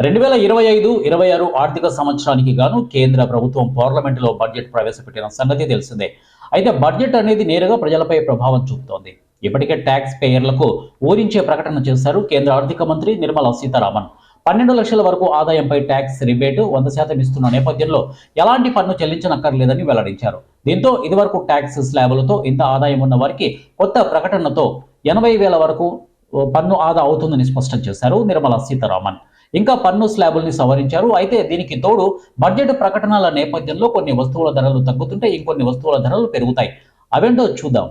2025-26 ఆర్థిక సంవత్సరానికి గాను కేంద్ర ప్రభుత్వం పార్లమెంటులో బడ్జెట్ ప్రవేశపెట్టిన సంగతి తెలిసిందే. అయితే బడ్జెట్ అనేది నేరుగా ప్రజలపై ప్రభావం చూపుతోంది. ఇప్పటికే ట్యాక్స్ పేయర్లకు ఊరించే ప్రకటన చేశారు కేంద్ర ఆర్థిక మంత్రి నిర్మలా సీతారామన్. 12 లక్షల వరకు ఆదాయంపై ట్యాక్స్ రిబేటు 100% ఇస్తున్న నేపథ్యంలో ఎలాంటి పన్ను చెల్లించనక్కర్లేదని వెల్లడించారు. దీంతో ఇదివరకు ట్యాక్స్ స్లాబులతో ఇంత ఆదాయం ఉన్న వారికి కొత్త ప్రకటనతో 80,000 వరకు పన్ను ఆదా అవుతుందని స్పష్టం చేశారు నిర్మలా సీతారామన్. ఇంకా పన్ను స్లాబుల్ని సవరించారు. అయితే దీనికి తోడు బడ్జెట్ ప్రకటనల నేపథ్యంలో కొన్ని వస్తువుల ధరలు తగ్గుతుంటే ఇంకొన్ని వస్తువుల ధరలు పెరుగుతాయి. అవేంటో చూద్దాం.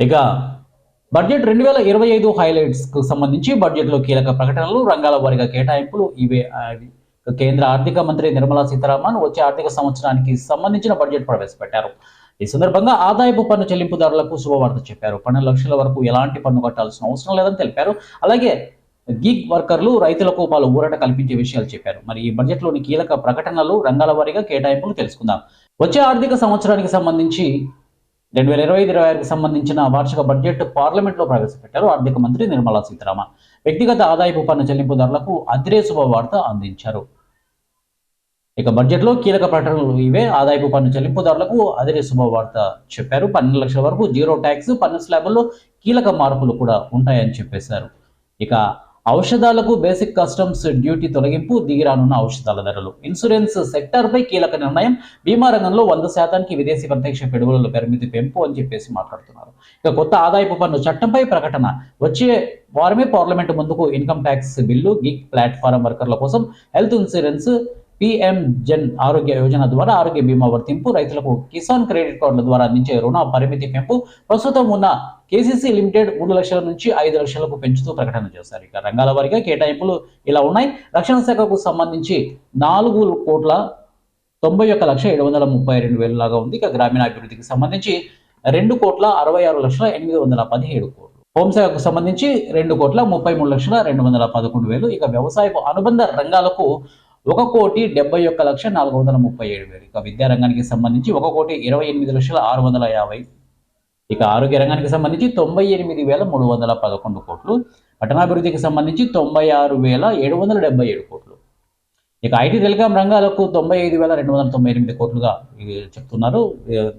ఇక బడ్జెట్ 2025 హైలైట్స్ కు సంబంధించి బడ్జెట్లో కీలక ప్రకటనలు, రంగాల వారీగా కేటాయింపులు ఇవే. కేంద్ర ఆర్థిక మంత్రి నిర్మలా సీతారామన్ వచ్చే ఆర్థిక సంవత్సరానికి సంబంధించిన బడ్జెట్ ప్రవేశపెట్టారు. ఈ సందర్భంగా ఆదాయపు పన్ను చెల్లింపుదారులకు శుభవార్త చెప్పారు. 12 లక్షల వరకు ఎలాంటి పన్ను కట్టాల్సిన అవసరం లేదని తెలిపారు. అలాగే గిగ్ వర్కర్లు, రైతులకు పలు ఊరట కల్పించే విషయాలు చెప్పారు. మరి ఈ బడ్జెట్లోని కీలక ప్రకటనలు, రంగాల వారీగా కేటాయింపులు తెలుసుకుందాం. వచ్చే ఆర్థిక సంవత్సరానికి సంబంధించి 2025-26కి సంబంధించిన వార్షిక బడ్జెట్ పార్లమెంట్లో ప్రవేశపెట్టారు ఆర్థిక మంత్రి నిర్మలా సీతారామన్. వ్యక్తిగత ఆదాయపు పన్ను చెల్లింపుదారులకు అదిరే శుభవార్త అందించారు. ఇక బడ్జెట్లో కీలక ప్రకటనలు ఇవే. ఆదాయపు పన్ను చెల్లింపుదారులకు అదిరే శుభవార్త చెప్పారు. 12 లక్షల వరకు జీరో ట్యాక్స్, పన్ను స్లాబుల్లో కీలక మార్పులు కూడా ఉంటాయని చెప్పేశారు. ఇక ఔషధాలకు బేసిక్ కస్టమ్స్ డ్యూటీ తొలగింపు, దిగిరానున్న ఔషధాల ధరలు, ఇన్సూరెన్స్ సెక్టార్పై కీలక నిర్ణయం, బీమా రంగంలో 100% విదేశీ ప్రత్యక్ష పెట్టుబడుల పరిమితి పెంపు అని చెప్పేసి మాట్లాడుతున్నారు. ఇక కొత్త ఆదాయపు పన్ను చట్టంపై ప్రకటన వచ్చే వారమే పార్లమెంటు ముందుకు. Income tax bill, gig platform వర్కర్ల కోసం హెల్త్ ఇన్సూరెన్స్, PM జన్ ఆరోగ్య యోజన ద్వారా ఆరోగ్య బీమా వర్తింపు, రైతులకు కిసాన్ క్రెడిట్ కార్డుల ద్వారా అందించే రుణ పరిమితి పెంపు, ప్రస్తుతం ఉన్న KCC లిమిటెడ్ 3 లక్షల నుంచి 5 లక్షలకు పెంచుతూ ప్రకటన చేశారు. ఇక రంగాల వారీగా కేటాయింపులు ఇలా ఉన్నాయి. రక్షణ శాఖకు సంబంధించి 4,91,732,000 లాగా ఉంది. ఇక గ్రామీణాభివృద్ధికి సంబంధించి 2,66,817 కోట్లు. హోంశాఖకు సంబంధించి 2,33,211,000. ఇక వ్యవసాయపు అనుబంధ రంగాలకు 1,71,437,000. ఇక విద్యా రంగానికి సంబంధించి 1,28,650,000. ఇక ఆరోగ్య రంగానికి సంబంధించి 98,311 కోట్లు. పట్టణాభివృద్ధికి సంబంధించి 96,777 కోట్లు. ఇక ఐటీ టెలికాం రంగాలకు 95,298 కోట్లుగా చెప్తున్నారు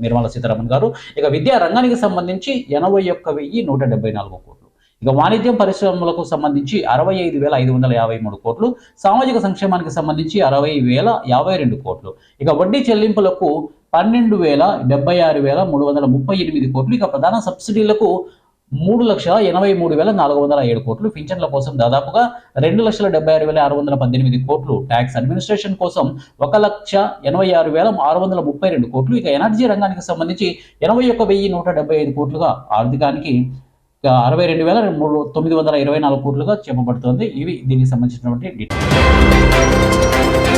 నిర్మలా సీతారామన్ గారు. ఇక విద్యా రంగానికి సంబంధించి 81,174 కోట్లు. ఇక వాణిజ్యం పరిశ్రమలకు సంబంధించి 65,553 కోట్లు. సామాజిక సంక్షేమానికి సంబంధించి 60,052 కోట్లు. ఇక వడ్డీ చెల్లింపులకు 12,76,338 కోట్లు. ఇక ప్రధాన సబ్సిడీలకు 3,83,407 కోట్లు. పింఛన్ల కోసం దాదాపుగా 2,76,618 కోట్లు. ట్యాక్స్ అడ్మినిస్ట్రేషన్ కోసం 1,86,632 కోట్లు. ఇక ఎనర్జీ రంగానికి సంబంధించి 81,175 కోట్లుగా, ఆర్థికానికి 62,924 కోట్లుగా చెప్పబడుతోంది. ఇవి దీనికి సంబంధించినటువంటి డీటెయిల్స్.